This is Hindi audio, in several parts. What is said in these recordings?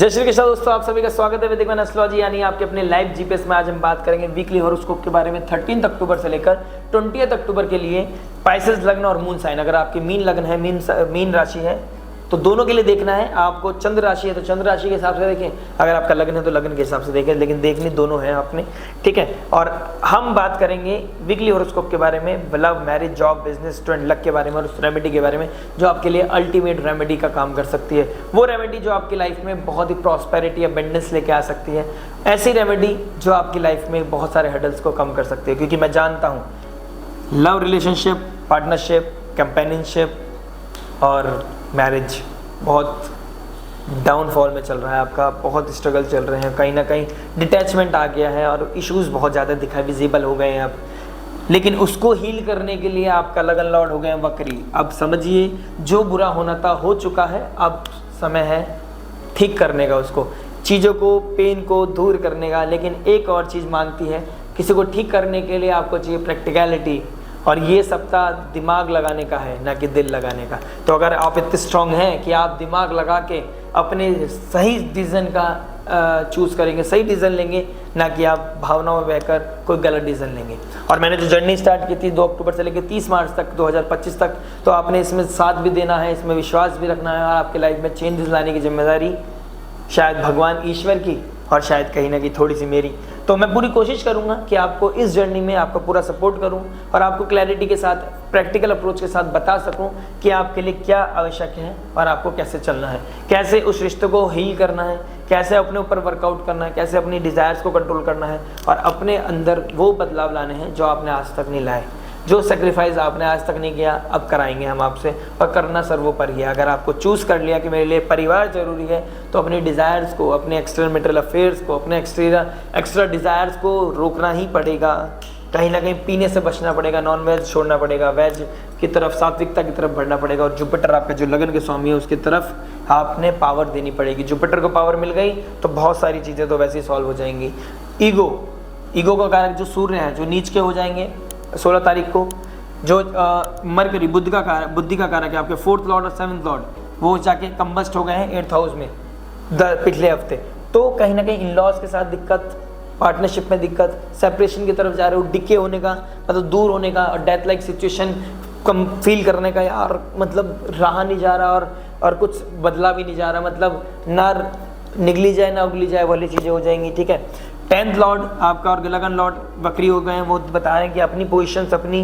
जय श्री कृष्ण दोस्तों, आप सभी का स्वागत है वैदिक मैन एस्ट्रोलॉजी यानी आपके अपने लाइव जीपीएस में। आज हम बात करेंगे वीकली हॉरोस्कोप के बारे में 13 अक्टूबर से लेकर 20 अक्टूबर के लिए। पाइसेस लग्न और मून साइन, अगर आपकी मीन लग्न है, मीन राशि है तो दोनों के लिए देखना है आपको। चंद्र राशि है तो चंद्र राशि के हिसाब से देखें, अगर आपका लग्न है तो लग्न के हिसाब से देखें, लेकिन देखनी दोनों है आपने, ठीक है। और हम बात करेंगे वीकली हॉरोस्कोप के बारे में, love, marriage, job, business, student luck के बारे में और उस रेमेडी के बारे में जो आपके लिए अल्टीमेट रेमेडी का काम कर सकती है। वो रेमेडी जो आपकी लाइफ में बहुत ही प्रॉस्पेरिटी, अबंडेंस लेके आ सकती है। ऐसी रेमेडी जो आपकी लाइफ में बहुत सारे हर्डल्स को कम कर सकती है, क्योंकि मैं जानता हूँ लव रिलेशनशिप, पार्टनरशिप, कंपेनियनशिप और मैरिज बहुत डाउनफॉल में चल रहा है आपका, बहुत स्ट्रगल चल रहे हैं, कहीं ना कहीं डिटैचमेंट आ गया है और इश्यूज बहुत ज़्यादा विजिबल हो गए हैं अब। लेकिन उसको हील करने के लिए आपका लगन लॉर्ड हो गए हैं वक्री। अब समझिए जो बुरा होना था हो चुका है, अब समय है ठीक करने का, उसको चीज़ों को, पेन को दूर करने का। लेकिन एक और चीज़ मांगती है, किसी को ठीक करने के लिए आपको चाहिए प्रैक्टिकलिटी, और ये सप्ताह दिमाग लगाने का है ना कि दिल लगाने का। तो अगर आप इतने स्ट्रांग हैं कि आप दिमाग लगा के अपने सही डिसीजन का चूज़ करेंगे, सही डिसीजन लेंगे, ना कि आप भावनाओं में बहकर कोई गलत डिसीजन लेंगे। और मैंने जो जर्नी स्टार्ट की थी 2 अक्टूबर से लेकर 30 मार्च तक 2025 तक, तो आपने इसमें साथ भी देना है, इसमें विश्वास भी रखना है, और आपके लाइफ में चेंजेस लाने की जिम्मेदारी शायद भगवान ईश्वर की और शायद कहीं ना कहीं थोड़ी सी मेरी। तो मैं पूरी कोशिश करूंगा कि आपको इस जर्नी में आपको पूरा सपोर्ट करूं और आपको क्लैरिटी के साथ, प्रैक्टिकल अप्रोच के साथ बता सकूं कि आपके लिए क्या आवश्यक है और आपको कैसे चलना है, कैसे उस रिश्ते को हील करना है, कैसे अपने ऊपर वर्कआउट करना है, कैसे अपनी डिज़ायर्स को कंट्रोल करना है और अपने अंदर वो बदलाव लाने हैं जो आपने आज तक नहीं लाए। जो सेक्रीफाइस आपने आज तक नहीं किया, अब कराएंगे हम आपसे, और करना सर्वोपरि है। अगर आपको चूज़ कर लिया कि मेरे लिए परिवार जरूरी है, तो अपनी डिज़ायर्स को, अपने एक्सटर्नल मेटल अफेयर्स को, अपने एक्स्ट्रा डिज़ायर्स को रोकना ही पड़ेगा। कहीं ना कहीं पीने से बचना पड़ेगा, नॉन वेज छोड़ना पड़ेगा, वेज की तरफ, सात्विकता की तरफ बढ़ना पड़ेगा। और जुपिटर आपका जो लगन के स्वामी है, उसकी तरफ आपने पावर देनी पड़ेगी। जुपिटर को पावर मिल गई तो बहुत सारी चीज़ें तो वैसे ही सॉल्व हो जाएंगी। ईगो का कारक जो सूर्य है, जो नीच के हो जाएंगे 16 तारीख को। जो मरकरी बुद्धि का कारक है, आपके 4th लॉर्ड और 7th लॉर्ड, वो जाके कंबस्ट हो गए हैं 8th हाउस में पिछले हफ्ते। तो कहीं ना कहीं इन लॉज के साथ दिक्कत, पार्टनरशिप में दिक्कत, सेपरेशन की तरफ जा रहे हो, डिके होने का, मतलब दूर होने का, और डेथ लाइक सिचुएशन कम फील करने का, यार मतलब रहा नहीं जा रहा और कुछ बदला भी नहीं जा रहा, मतलब ना निगली जाए ना उगली जाए वाली चीज़ें हो जाएंगी, ठीक है। 10th लॉर्ड आपका और लगन लॉर्ड वक्री हो गए हैं, वो बता रहे हैं कि अपनी पोजीशंस, अपनी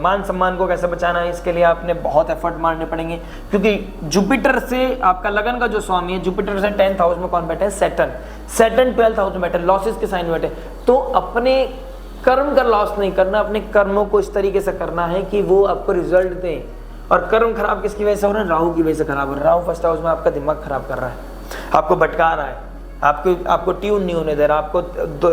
मान सम्मान को कैसे बचाना है, इसके लिए आपने बहुत एफर्ट मारने पड़ेंगे। क्योंकि जुपिटर से आपका लगन का जो स्वामी है, जुपिटर से 10th हाउस में कौन बैठे हैं? सैटर्न 12th हाउस में बैठे, लॉसेस के साइन में बैठे। तो अपने कर्म का लॉस नहीं करना, अपने कर्मों को इस तरीके से करना है कि वो आपको रिजल्ट दें। और कर्म खराब किसकी वजह से हो रहा है? राहु की वजह से खराब हो रहा है। राहु 1st हाउस में आपका दिमाग खराब कर रहा है, आपको भटका रहा है, आपको ट्यून नहीं होने दे रहा, आपको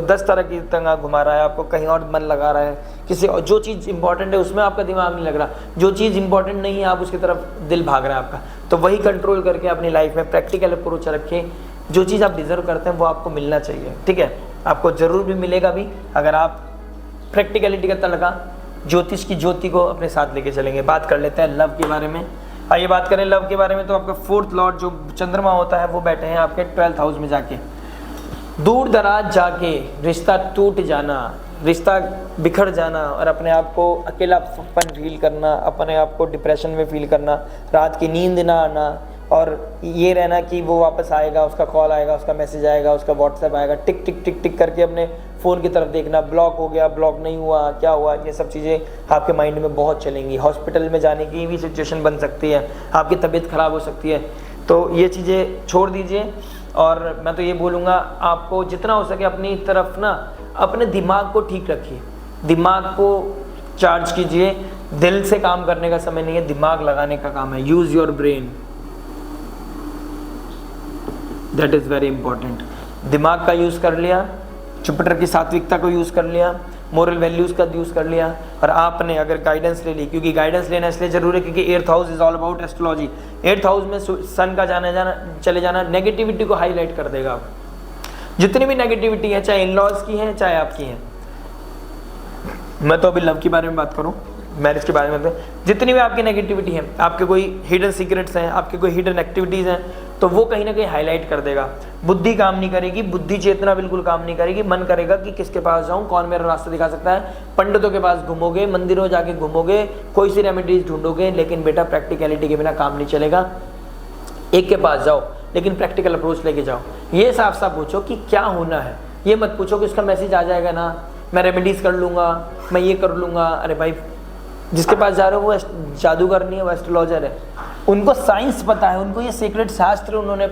10 तरह की तंगा घुमा रहा है, आपको कहीं और मन लगा रहा है, किसी और जो चीज़ इंपॉर्टेंट है उसमें आपका दिमाग नहीं लग रहा, जो चीज़ इंपॉर्टेंट नहीं है आप उसकी तरफ दिल भाग रहा है आपका। तो वही कंट्रोल करके अपनी लाइफ में प्रैक्टिकल अप्रोच रखें। जो चीज़ आप डिजर्व करते हैं वो आपको मिलना चाहिए, ठीक है। आपको ज़रूर भी मिलेगा भी, अगर आप प्रैक्टिकलिटी का तड़का, ज्योतिष की ज्योति को अपने साथ लेके चलेंगे। बात कर लेते हैं लव के बारे में। आइए बात करें लव के बारे में। तो आपका 4th लॉर्ड जो चंद्रमा होता है, वो बैठे हैं आपके 12th हाउस में जाके। दूर दराज जाके रिश्ता टूट जाना, रिश्ता बिखर जाना और अपने आप को अकेलापन फील करना, अपने आप को डिप्रेशन में फील करना, रात की नींद ना आना, और ये रहना कि वो वापस आएगा, उसका कॉल आएगा, उसका मैसेज आएगा, उसका व्हाट्सएप आएगा, टिक टिक टिक टिक करके अपने फ़ोन की तरफ देखना, ब्लॉक हो गया, ब्लॉक नहीं हुआ, क्या हुआ, ये सब चीज़ें आपके माइंड में बहुत चलेंगी। हॉस्पिटल में जाने की भी सिचुएशन बन सकती है, आपकी तबीयत ख़राब हो सकती है। तो ये चीज़ें छोड़ दीजिए। और मैं तो ये बोलूँगा, आपको जितना हो सके अपनी तरफ ना, अपने दिमाग को ठीक रखिए, दिमाग को चार्ज कीजिए। दिल से काम करने का समय नहीं है, दिमाग लगाने का काम है। Use your brain, that is very important. दिमाग का यूज़ कर लिया, जुपिटर की सात्विकता को यूज़ कर लिया, मोरल वैल्यूज़ का यूज़ कर लिया, और आपने अगर गाइडेंस ले ली, क्योंकि गाइडेंस लेना इसलिए जरूरी है क्योंकि 8th house is all about astrology. 8th house में सन का चले जाना नेगेटिविटी को हाईलाइट कर देगा। आप जितनी भी नेगेटिविटी है, चाहे इन लॉज की है चाहे आपकी है, मैं तो अभी लव के बारे में बात करूँ, मैरिज के बारे में, जितनी भी आपकी नेगेटिविटी है, आपके कोई हिडन सीक्रेट्स हैं, आपके कोई हिडन एक्टिविटीज़ हैं, तो वो कहीं ना कहीं हाईलाइट कर देगा। बुद्धि काम नहीं करेगी, बुद्धि चेतना बिल्कुल काम नहीं करेगी। मन करेगा कि किसके पास जाऊं, कौन मेरा रास्ता दिखा सकता है। पंडितों के पास घूमोगे, मंदिरों जाके घूमोगे, कोई सी रेमेडीज ढूंढोगे, लेकिन बेटा प्रैक्टिकलिटी के बिना काम नहीं चलेगा। एक के पास जाओ लेकिन प्रैक्टिकल अप्रोच लेके जाओ। ये साफ साफ पूछो कि क्या होना है, ये मत पूछो कि उसका मैसेज आ जाएगा ना, मैं रेमेडीज कर लूँगा, मैं ये कर लूँगा। अरे भाई, जिसके पास जा रहे हो वो जादूगर नहीं है, वो एस्ट्रोलॉजर है। उनको साइंस पता है, उनको ये सीक्रेट शास्त्र उन्होंने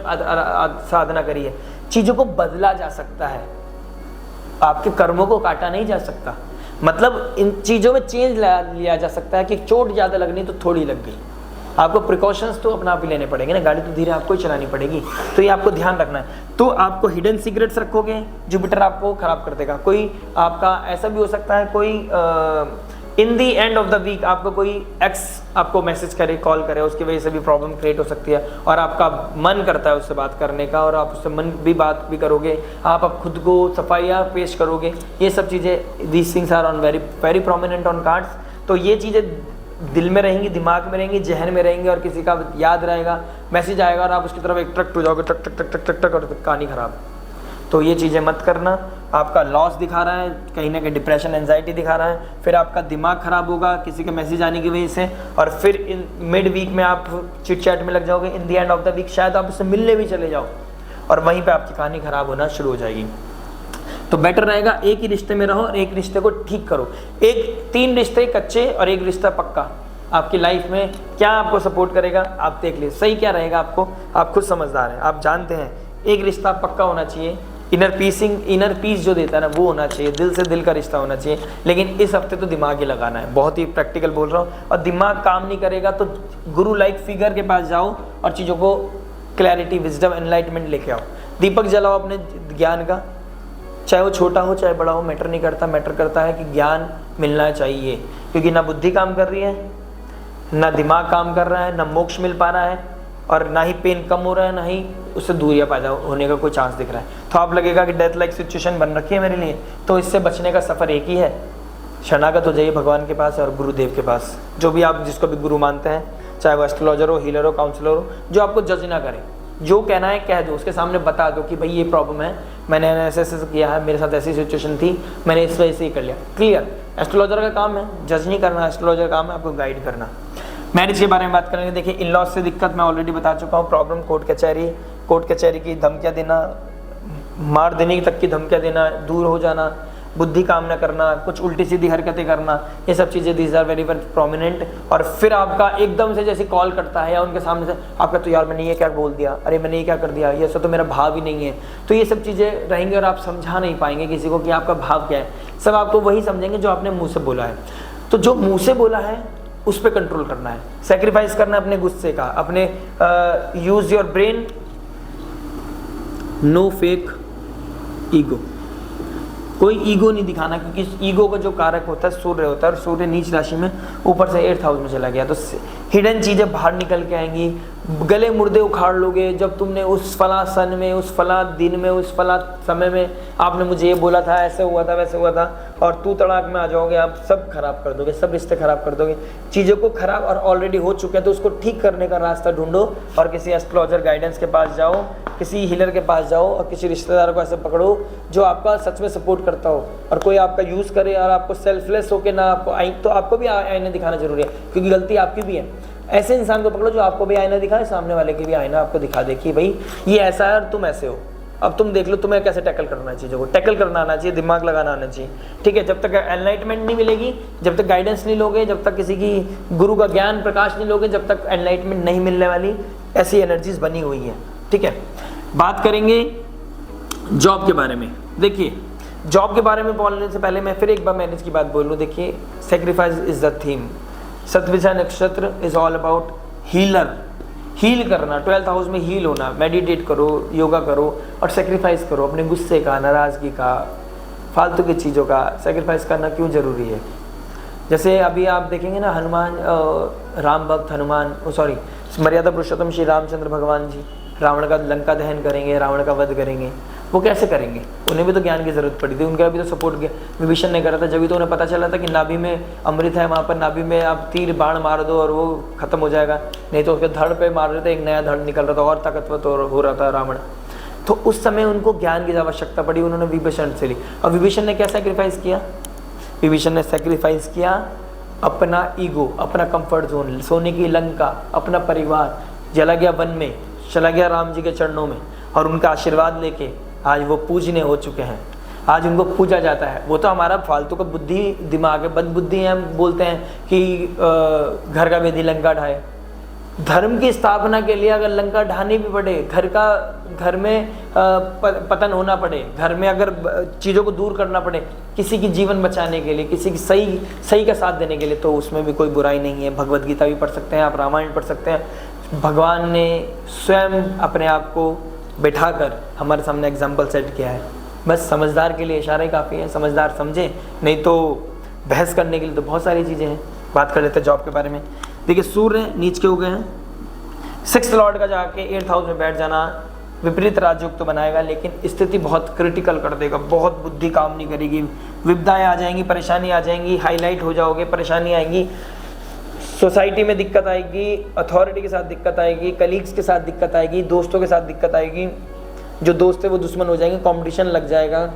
साधना करी है। चीज़ों को बदला जा सकता है, आपके कर्मों को काटा नहीं जा सकता। मतलब इन चीज़ों में चेंज लिया जा सकता है कि चोट ज़्यादा लगनी तो थोड़ी लग गई। आपको प्रिकॉशंस तो अपना आप ही लेने पड़ेंगे ना, गाड़ी तो धीरे आपको ही चलानी पड़ेगी, तो ये आपको ध्यान रखना है। तो आपको हिडन सीक्रेट्स रखोगे, जुपिटर आपको खराब कर देगा। कोई आपका ऐसा भी हो सकता है, कोई इन दी एंड ऑफ द वीक आपको कोई एक्स आपको मैसेज करे, कॉल करे, उसकी वजह से भी प्रॉब्लम क्रिएट हो सकती है। और आपका मन करता है उससे बात करने का, और आप उससे मन भी बात भी करोगे, आप खुद को सफाइयाँ पेश करोगे। ये सब चीज़ें, these things are on very very prominent on cards. तो ये चीज़ें दिल में रहेंगी, दिमाग में रहेंगी, जहन में रहेंगी, और किसी का याद रहेगा, मैसेज आएगा और आप उसकी तरफ अट्रैक्ट हो जाओगे, टक टक टक टक टक टक, और कहानी खराब। तो ये चीज़ें मत करना। आपका लॉस दिखा रहा है, कहीं ना कहीं डिप्रेशन, एंजाइटी दिखा रहा है, फिर आपका दिमाग खराब होगा किसी के मैसेज आने की वजह से, और फिर इन मिड वीक में आप चिट चैट में लग जाओगे। In the end of the week शायद आप उससे मिलने भी चले जाओ, और वहीं पे आपकी कहानी खराब होना शुरू हो जाएगी। तो बेटर रहेगा एक ही रिश्ते में रहो और एक रिश्ते को ठीक करो। 3 रिश्ते कच्चे और एक रिश्ता पक्का आपकी लाइफ में क्या आपको सपोर्ट करेगा, आप देख लीजिए सही क्या रहेगा आपको। आप खुद समझदार हैं, आप जानते हैं। एक रिश्ता पक्का होना चाहिए, इनर पीस जो देता है ना वो होना चाहिए, दिल से दिल का रिश्ता होना चाहिए। लेकिन इस हफ्ते तो दिमाग ही लगाना है, बहुत ही प्रैक्टिकल बोल रहा हूँ। और दिमाग काम नहीं करेगा तो गुरु लाइक फिगर के पास जाओ और चीज़ों को क्लैरिटी, विजडम, एनलाइटमेंट लेके आओ। दीपक जलाओ अपने ज्ञान का, चाहे वो छोटा हो चाहे बड़ा हो, मैटर नहीं करता। मैटर करता है कि ज्ञान मिलना चाहिए, क्योंकि ना बुद्धि काम कर रही है, ना दिमाग काम कर रहा है, ना मोक्ष मिल पा रहा है, और ना ही पेन कम हो रहा है, ना ही उससे दूरियां पैदा होने का कोई चांस दिख रहा है। तो आप लगेगा कि डेथ लाइक सिचुएशन बन रखी है मेरे लिए, तो इससे बचने का सफ़र एक ही है, शरणागत हो जाइए भगवान के पास और गुरुदेव के पास। जो भी आप जिसको भी गुरु मानते हैं, चाहे वो एस्ट्रोलॉजर हो, हीलर हो, काउंसलर हो, जो आपको जज ना करे, जो कहना है कह दो, उसके सामने बता दो कि भाई ये प्रॉब्लम है, मैंने ऐसे ऐसे किया है, मेरे साथ ऐसी सिचुएशन थी, मैंने इस वजह से ही कर लिया। क्लियर। एस्ट्रोलॉजर का काम है जज नहीं करना, एस्ट्रोलॉजर का काम है आपको गाइड करना। मैरिज के बारे में बात करेंगे। देखिए, इन लॉज से दिक्कत मैं ऑलरेडी बता चुका हूँ। प्रॉब्लम कोर्ट कचहरी की धमकियाँ देना, मार देने तक की धमकियाँ देना, दूर हो जाना, बुद्धि काम न करना, कुछ उल्टी सीधी हरकतें करना, ये सब चीज़ें these are very very prominent. और फिर आपका एकदम से जैसे कॉल करता है या उनके सामने से आपका, तो यार मैंने ये क्या बोल दिया, अरे मैंने ये क्या कर दिया, ये सब तो मेरा भाव ही नहीं है। तो ये सब चीज़ें रहेंगी और आप समझा नहीं पाएंगे किसी को कि आपका भाव क्या है। सब आपको वही समझेंगे जो आपने मुँह से बोला है। तो जो मुँह से बोला है उस पर कंट्रोल करना है, सेक्रीफाइस करना है अपने गुस्से का, अपने use your brain, no fake ego. कोई ईगो नहीं दिखाना, क्योंकि ईगो का जो कारक होता है सूर्य होता है, और सूर्य नीच राशि में ऊपर से 8th हाउस में चला गया, तो हिडन चीज़ें बाहर निकल के आएंगी। गले मुर्दे उखाड़ लोगे जब तुमने उस फला सन में, उस फला दिन में, उस फला समय में आपने मुझे ये बोला था, ऐसे हुआ था, वैसे हुआ था, और तू तड़ाक में आ जाओगे, आप सब खराब कर दोगे, सब रिश्ते खराब कर दोगे। चीज़ों को खराब और ऑलरेडी हो चुके हैं तो उसको ठीक करने का रास्ता ढूंढो, और किसी एस्ट्रोलॉजर गाइडेंस के पास जाओ, किसी हीलर के पास जाओ, और किसी रिश्तेदार को ऐसे पकड़ो जो आपका सच में सपोर्ट करता हो, और कोई आपका यूज़ करे और आपको सेल्फलेस होकर ना आपको तो आपको भी आईना दिखाना जरूरी है, क्योंकि गलती आपकी भी है। ऐसे इंसान को पकड़ो जो आपको भी आईना दिखाए, सामने वाले की भी आईना आपको दिखा दे कि भाई ये ऐसा है और तुम ऐसे हो, अब तुम देख लो तुम्हें कैसे टैकल करना है, चीज़ों को टैकल करना आना चाहिए, दिमाग लगाना आना चाहिए। ठीक है, जब तक एनलाइटमेंट नहीं मिलेगी, जब तक गाइडेंस नहीं लोगे, जब तक किसी की गुरु का ज्ञान प्रकाश नहीं लोगे, जब तक एनलाइटमेंट नहीं मिलने वाली, ऐसी एनर्जीज बनी हुई है। ठीक है, बात करेंगे जॉब के बारे में। देखिए, जॉब के बारे में बोलने से पहले मैं फिर एक बार मैरिज की बात बोल लूँ। देखिए, sacrifice is the theme. Shatabhisha nakshatra is all about healer, heal करना, 12th हाउस में हील होना। मेडिटेट करो, योगा करो और सेक्रीफाइस करो, अपने गुस्से का, नाराज़गी का, फालतू की चीज़ों का सेक्रीफाइस करना क्यों ज़रूरी है। जैसे अभी आप देखेंगे ना, हनुमान, राम भक्त हनुमान, मर्यादा पुरुषोत्तम श्री रामचंद्र भगवान जी रावण का लंका दहन करेंगे, रावण का वध करेंगे। वो कैसे करेंगे? उन्हें भी तो ज्ञान की जरूरत पड़ी थी, उनका भी तो सपोर्ट विभीषण ने करा था। जब भी तो उन्हें पता चला था कि नाभि में अमृत है, वहाँ पर नाभि में आप तीर बाण मार दो और वो खत्म हो जाएगा, नहीं तो उसके धड़ पे मार रहे थे, एक नया धड़ निकल रहा था और ताकतवर हो रहा था रावण। तो उस समय उनको ज्ञान की आवश्यकता पड़ी, उन्होंने विभीषण से ली। और विभीषण ने क्या सेक्रीफाइस किया? विभीषण ने सेक्रीफाइस किया अपना ईगो, अपना कंफर्ट जोन, सोने की लंका, अपना परिवार, चला गया वन में, चला गया राम जी के चरणों में, और उनका आशीर्वाद लेके आज वो पूजने हो चुके हैं। आज उनको पूजा जाता है। वो तो हमारा फालतू का बुद्धि दिमाग है, बद बुद्धि है, हम बोलते हैं कि घर का वेदी लंका ढाए। धर्म की स्थापना के लिए अगर लंका ढानी भी पड़े, घर में पतन होना पड़े, घर में अगर चीज़ों को दूर करना पड़े, किसी की जीवन बचाने के लिए, किसी की सही का साथ देने के लिए, तो उसमें भी कोई बुराई नहीं है। भगवद गीता भी पढ़ सकते हैं आप, रामायण पढ़ सकते हैं। भगवान ने स्वयं अपने आप को बैठाकर हमारे सामने एग्जाम्पल सेट किया है। बस समझदार के लिए इशारे काफ़ी है, समझदार समझे, नहीं तो बहस करने के लिए तो बहुत सारी चीज़ें हैं। बात कर लेते हैं जॉब के बारे में। देखिए सूर्य नीच के हो गए हैं, 6th लॉर्ड का जाके 8th हाउस में बैठ जाना विपरीत राजयोग तो बनाएगा, लेकिन स्थिति बहुत क्रिटिकल कर देगा, बहुत बुद्धि काम नहीं करेगी, विपदाएं आ जाएंगी, परेशानी आ जाएंगी, हाईलाइट हो जाओगे, परेशानी आएंगी, सोसाइटी में दिक्कत आएगी, अथॉरिटी के साथ दिक्कत आएगी, कलीग्स के साथ दिक्कत आएगी, दोस्तों के साथ दिक्कत आएगी, जो दोस्त है वो दुश्मन हो जाएंगे, कंपटीशन लग जाएगा।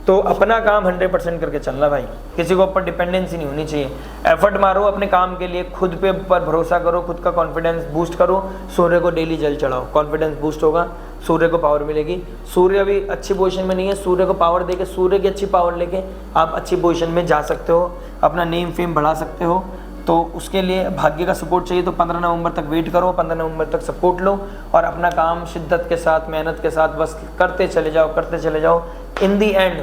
तो अपना काम 100% करके चलना भाई, किसी को ऊपर डिपेंडेंसी नहीं होनी चाहिए। एफर्ट मारो अपने काम के लिए, खुद पे पर भरोसा करो, खुद का कॉन्फिडेंस बूस्ट करो, सूर्य को डेली जल चढ़ाओ, कॉन्फिडेंस बूस्ट होगा, सूर्य को पावर मिलेगी। सूर्य अभी अच्छी पोजीशन में नहीं है, सूर्य को पावर देके, सूर्य की अच्छी पावर लेके आप अच्छी पोजीशन में जा सकते हो, अपना नेम फेम बढ़ा सकते हो। तो उसके लिए भाग्य का सपोर्ट चाहिए, तो 15 नवंबर तक वेट करो, 15 नवंबर तक सपोर्ट लो और अपना काम शिद्दत के साथ, मेहनत के साथ बस करते चले जाओ। इन दी एंड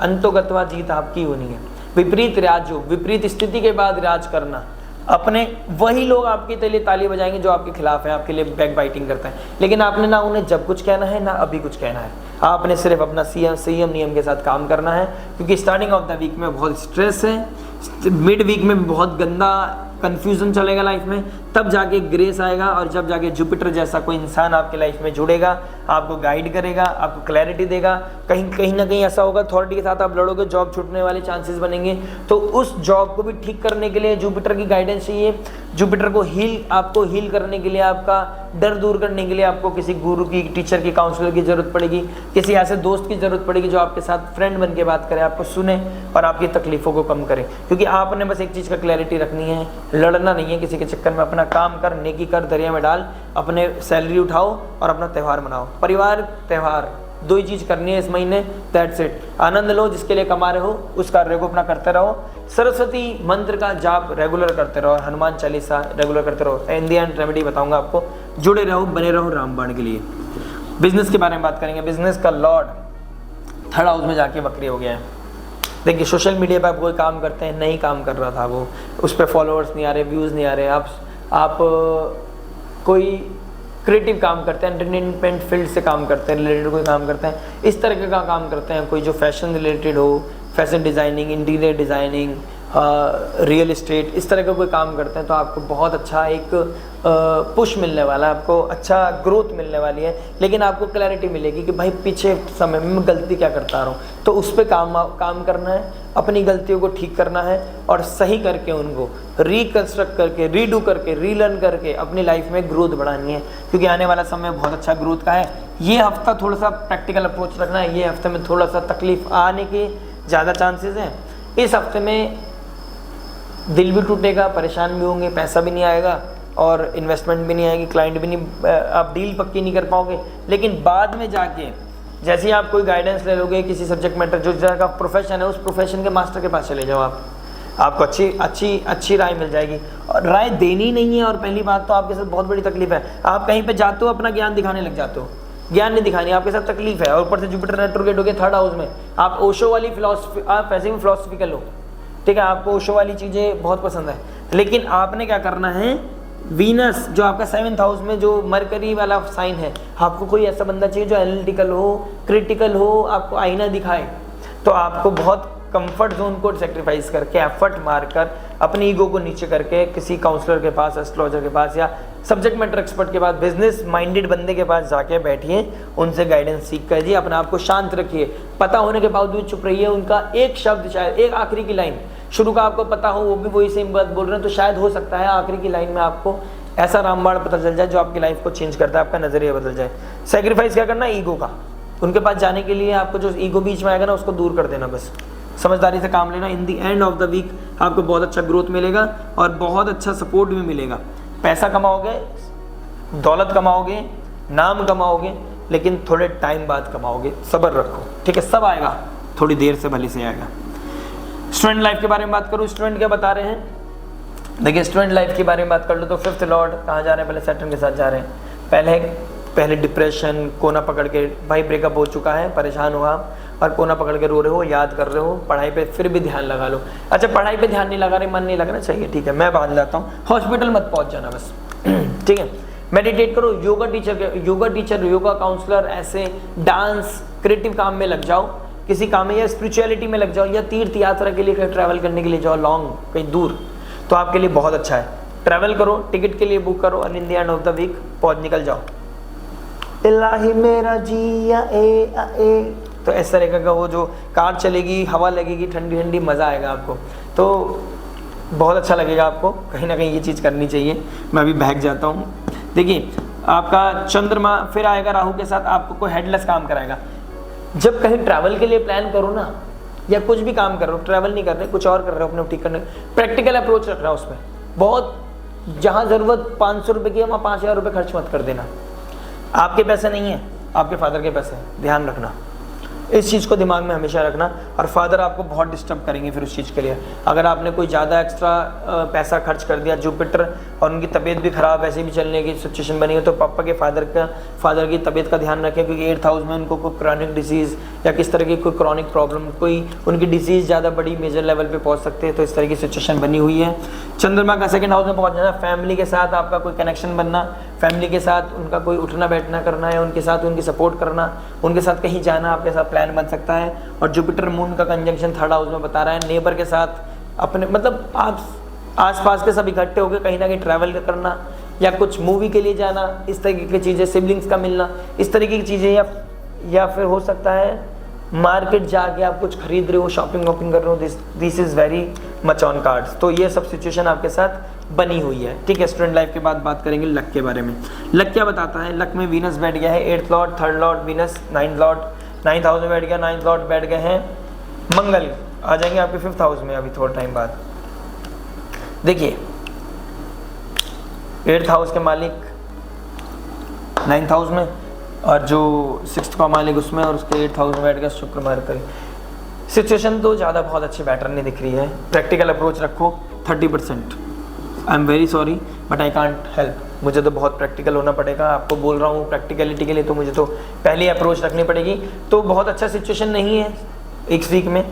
अंतोगत्वा जीत आपकी होनी है। विपरीत राजयोग, विपरीत स्थिति के बाद राज करना, अपने वही लोग आपके लिए ताली बजाएंगे जो आपके खिलाफ है, आपके लिए बैक बाइटिंग करते हैं, लेकिन आपने ना उन्हें जब कुछ कहना है ना अभी कुछ कहना है। आपने सिर्फ अपना संयम नियम के साथ काम करना है, क्योंकि स्टार्टिंग ऑफ द वीक में बहुत स्ट्रेस है, मिड वीक में बहुत गंदा कंफ्यूजन चलेगा लाइफ में, तब जाके ग्रेस आएगा और जब जाके जुपिटर जैसा कोई इंसान आपके लाइफ में जुड़ेगा, आपको गाइड करेगा, आपको क्लैरिटी देगा। कहीं ना कहीं ऐसा होगा अथॉरिटी के साथ आप लड़ोगे, जॉब छूटने वाले चांसेस बनेंगे, तो उस जॉब को भी ठीक करने के लिए जुपिटर की गाइडेंस चाहिए। जुपिटर को आपको हील करने के लिए, आपका डर दूर करने के लिए आपको किसी गुरु की, टीचर की, काउंसलर की जरूरत पड़ेगी, किसी ऐसे दोस्त की जरूरत पड़ेगी जो आपके साथ फ्रेंड बन के बात करे, आपको सुने और आपकी तकलीफों को कम करे। क्योंकि आपने बस एक चीज़ का क्लैरिटी रखनी है, लड़ना नहीं है किसी के चक्कर में, अपना काम कर, नेकी कर, दरिया में डाल, अपने सैलरी उठाओ और अपना त्यौहार मनाओ। परिवार, त्यौहार, दो ही चीज़ करनी है इस महीने, दैट्स इट। आनंद लो, जिसके लिए कमा रहे हो उस कार्य को अपना करते रहो। सरस्वती मंत्र का जाप रेगुलर करते रहो, हनुमान चालीसा रेगुलर करते रहो। इन दी एंड रेमेडी बताऊंगा आपको, जुड़े रहो, बने रहो रामबाण के लिए। बिजनेस के बारे में बात करेंगे। बिजनेस का लॉर्ड 3rd हाउस में जाके वक्री हो गया है। देखिए सोशल मीडिया पर आप कोई काम करते हैं, नहीं काम कर रहा था वो, उस पर फॉलोअर्स नहीं आ रहे, व्यूज़ नहीं आ रहे, आप कोई क्रिएटिव काम करते हैं, एंटरटेनमेंट फील्ड से काम करते हैं, रिलेटेड कोई काम करते हैं, इस तरह का काम करते हैं, कोई जो फैशन रिलेटेड हो, fashion designing, interior designing, real estate, इस तरह का कोई काम करते हैं, तो आपको बहुत अच्छा एक पुश मिलने वाला है, आपको अच्छा ग्रोथ मिलने वाली है। लेकिन आपको क्लैरिटी मिलेगी कि भाई पीछे समय में मैं गलती क्या करता रहा हूँ, तो उस पर काम करना है, अपनी गलतियों को ठीक करना है और सही करके उनको रिकंस्ट्रक्ट करके, रीडू करके, रीलर्न करके अपनी लाइफ में ग्रोथ बढ़ानी है। क्योंकि आने वाला समय बहुत अच्छा ग्रोथ का है। ये हफ्ता थोड़ा सा प्रैक्टिकल अप्रोच रखना है, ये हफ्ते में थोड़ा सा तकलीफ आने के ज़्यादा चांसेस हैं। इस हफ्ते में दिल भी टूटेगा, परेशान भी होंगे, पैसा भी नहीं आएगा और इन्वेस्टमेंट भी नहीं आएगी, क्लाइंट भी नहीं, आप डील पक्की नहीं कर पाओगे। लेकिन बाद में जाके जैसे ही आप कोई गाइडेंस ले लोगे किसी सब्जेक्ट मैटर, जो जगह का प्रोफेशन है, उस प्रोफेशन के मास्टर के पास चले जाओ, आपको अच्छी राय मिल जाएगी। और राय देनी नहीं है, और पहली बात तो आपके साथ बहुत बड़ी तकलीफ है, आप कहीं पे जाते हो अपना ज्ञान दिखाने लग जाते हो, ज्ञान नहीं दिखानी, आपके साथ तकलीफ है, और ऊपर से जुपिटर रेट्रोग्रेड हो गया 3rd हाउस में। आप ओशो वाली फिलॉसफी, आप वैसे भी फिलॉसफिकल हो, ठीक है, आपको ओशो वाली चीज़ें बहुत पसंद है, लेकिन आपने क्या करना है, वीनस जो आपका 7th हाउस में जो मरकरी वाला साइन है, आपको कोई ऐसा बंदा चाहिए जो एनालिटिकल हो, क्रिटिकल हो, आपको आईना दिखाए। तो आपको बहुत कंफर्ट जोन को सेक्रीफाइस करके, एफर्ट मारकर, अपनी ईगो को नीचे करके किसी काउंसलर के पास, एस्ट्रोलॉजर के पास या सब्जेक्ट मैटर एक्सपर्ट के पास, बिजनेस माइंडेड बंदे के पास जाके बैठिए, उनसे गाइडेंस सीख कर अपने आप को शांत रखिए। पता होने के बावजूद चुप रहिए। उनका एक शब्द, शायद एक आखिरी की लाइन, शुरू का आपको पता हो, वो भी वही सेम बात बोल रहे हैं, तो शायद हो सकता है आखिरी की लाइन में आपको ऐसा रामबाण पता चल जाए जो आपकी लाइफ को चेंज करता है, आपका नजरिया बदल जाए। सेक्रीफाइस क्या करना? ईगो का। उनके पास जाने के लिए आपको जो ईगो बीच में आएगा ना, उसको दूर कर देना, बस समझदारी से काम लेना। इन दी एंड ऑफ द वीक आपको बहुत अच्छा ग्रोथ मिलेगा और बहुत अच्छा सपोर्ट भी मिलेगा। पैसा कमाओगे, दौलत कमाओगे, नाम कमाओगे, लेकिन थोड़े टाइम बाद कमाओगे। सब्र रखो, ठीक है, सब आएगा, थोड़ी देर से भले से आएगा। स्टूडेंट लाइफ के बारे में बात करूँ, स्टूडेंट क्या बता रहे हैं? देखिए स्टूडेंट लाइफ के बारे में बात कर लो तो 5th लॉर्ड कहाँ जा रहे हैं? पहले सैटर्न के साथ जा रहे हैं। पहले डिप्रेशन, कोना पकड़ के, भाई ब्रेकअप हो चुका है, परेशान हो आप और कोना पकड़ के रो रहे हो, याद कर रहे हो, पढ़ाई पे फिर भी ध्यान लगा लो। अच्छा, पढ़ाई पे ध्यान नहीं लगा रहे, मन नहीं लगना चाहिए, ठीक है, मैं मान जाता हूँ, हॉस्पिटल मत पहुँच जाना बस, ठीक है। मेडिटेट करो, योगा टीचर, योगा काउंसलर, ऐसे डांस, क्रिएटिव काम में लग जाओ, किसी काम में, या स्पिरिचुअलिटी में लग जाओ, या तीर्थ यात्रा के लिए कहीं ट्रैवल करने के लिए जाओ, लॉन्ग, कहीं दूर, तो आपके लिए बहुत अच्छा है। ट्रैवल करो, टिकट के लिए बुक करो और in the end of the week पहुंच निकल जाओ। इलाही मेरा जिया ए, तो इस तरह का वो जो कार चलेगी, हवा लगेगी, ठंडी ठंडी, मज़ा आएगा आपको, तो बहुत अच्छा लगेगा आपको। कहीं ना कहीं ये चीज़ करनी चाहिए। मैं अभी भाग जाता हूँ। देखिए आपका चंद्रमा फिर आएगा राहु के साथ, आपको कोई हेडलेस काम कराएगा। जब कहीं ट्रैवल के लिए प्लान करो ना, या कुछ भी काम कर रहे हो, ट्रैवल नहीं कर रहे, कुछ और कर रहे हो, अपने ठीक करने, प्रैक्टिकल अप्रोच रख रहा हो उसमें। बहुत जहाँ ज़रूरत 500 रुपये की है, वहाँ 5000 रुपये खर्च मत कर देना। आपके पैसे नहीं है, आपके फादर के पैसे हैं, ध्यान रखना, इस चीज़ को दिमाग में हमेशा रखना। और फादर आपको बहुत डिस्टर्ब करेंगे फिर उस चीज़ के लिए, अगर आपने कोई ज़्यादा एक्स्ट्रा पैसा खर्च कर दिया। जुपिटर और उनकी तबीयत भी ख़राब, वैसे भी चलने की सिचुएशन बनी है, तो पापा के फादर की तबीयत का ध्यान रखें, क्योंकि 8th हाउस में उनको कोई क्रॉनिक डिजीज़ या किस तरह की कोई क्रॉनिक प्रॉब्लम, कोई उनकी डिजीज़ ज़्यादा बड़ी मेजर लेवल पे पहुंच सकते हैं, तो इस तरह की सिचुएशन बनी हुई है। चंद्रमा का 2nd हाउस में पहुंच जाना, फैमिली के साथ आपका कोई कनेक्शन बनना, फैमिली के साथ उनका कोई उठना बैठना करना है, उनके साथ उनकी सपोर्ट करना, उनके साथ कहीं जाना, आपके साथ प्लान बन सकता है। और जुपिटर मून का कंजंक्शन 3rd हाउस में बता रहा है, नेबर के साथ अपने, मतलब आप आसपास के सब इकट्ठे होकर कहीं ना कहीं ट्रैवल करना, या कुछ मूवी के लिए जाना, इस तरीके की चीज़ें, सिबलिंग्स का मिलना, इस तरीके की चीज़ें, या फिर हो सकता है मार्केट जाके आप कुछ खरीद रहे हो, शॉपिंग वॉपिंग कर रहे हो, this is very much on cards. तो ये सब सिचुएशन आपके साथ बनी हुई है, ठीक है। स्टूडेंट लाइफ के बाद बात करेंगे लक के बारे में। लक क्या बताता है? लक में वीनस बैठ गया है 8th Lord, 3rd Lord Venus, 9th Lord 9th house में बैठ गया, 9th लॉर्ड बैठ गए हैं मंगल, आ जाएंगे आपके 5th हाउस में अभी थोड़ा टाइम बाद। देखिए 8th हाउस के मालिक 9th हाउस में, और जो 6th का मालिक उसमें, और उसके 8th हाउस में बैठ गया शुक्र मार्कर। सिचुएशन तो ज़्यादा बहुत अच्छी पैटर्न नहीं दिख रही है। प्रैक्टिकल अप्रोच रखो 30%। I am very sorry but I can't help, मुझे तो बहुत प्रैक्टिकल होना पड़ेगा। आपको बोल रहा हूँ प्रैक्टिकलिटी के लिए, तो मुझे तो पहली अप्रोच रखनी पड़ेगी। तो बहुत अच्छा सिचुएशन नहीं है इस वीक में।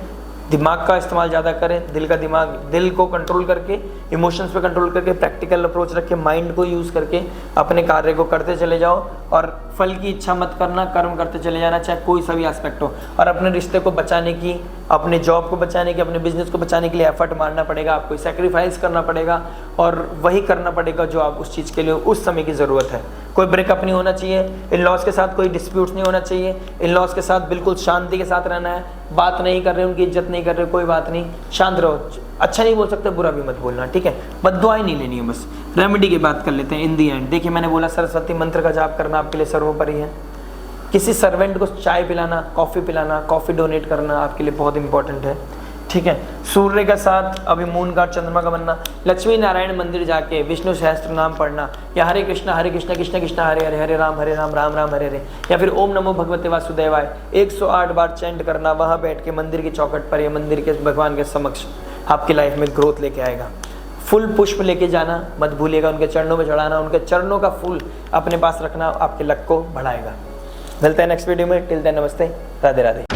दिमाग का इस्तेमाल ज़्यादा करें, दिल को कंट्रोल करके, इमोशंस पे कंट्रोल करके, प्रैक्टिकल अप्रोच रख के, माइंड को यूज़ करके अपने कार्य को करते चले जाओ, और फल की इच्छा मत करना, कर्म करते चले जाना, चाहे कोई सा भी एस्पेक्ट हो। और अपने रिश्ते को बचाने की, अपने जॉब को बचाने की, अपने बिजनेस को बचाने के लिए एफर्ट मारना पड़ेगा, आपको सेक्रीफाइस करना पड़ेगा, और वही करना पड़ेगा जो आप उस चीज़ के लिए उस समय की ज़रूरत है। कोई ब्रेकअप नहीं होना चाहिए, इन लॉज के साथ कोई डिस्प्यूट्स नहीं होना चाहिए, इन लॉज के साथ बिल्कुल शांति के साथ रहना है। बात नहीं कर रहे, उनकी इज्जत नहीं कर रहे, कोई बात नहीं, शांत रहो। अच्छा नहीं बोल सकते, बुरा भी मत बोलना, ठीक है। बद्दुआएं नहीं लेनी है बस। रेमेडी की बात कर लेते हैं इन दी एंड। देखिए मैंने बोला सरस्वती मंत्र का जाप करना आपके लिए सर्वोपरि है। किसी सर्वेंट को चाय पिलाना, कॉफ़ी डोनेट करना आपके लिए बहुत इंपॉर्टेंट है, ठीक है। सूर्य के साथ अभी मून का चंद्रमा का बनना, लक्ष्मी नारायण मंदिर जाके विष्णु सहस्त्र नाम पढ़ना, या हरे कृष्णा कृष्ण कृष्ण हरे हरे, हरे राम राम राम हरे हरे, या फिर ओम नमो भगवते वासुदेवाय 108 बार चैंट करना, वहाँ बैठ के मंदिर की चौखट पर या मंदिर के भगवान के समक्ष, आपकी लाइफ में ग्रोथ लेके आएगा। फूल पुष्प लेके जाना मत भूलिएगा, उनके चरणों में चढ़ाना, उनके चरणों का फूल अपने पास रखना आपके लक को बढ़ाएगा। मिलते हैं नेक्स्ट वीडियो में। टिल देन नमस्ते, राधे राधे।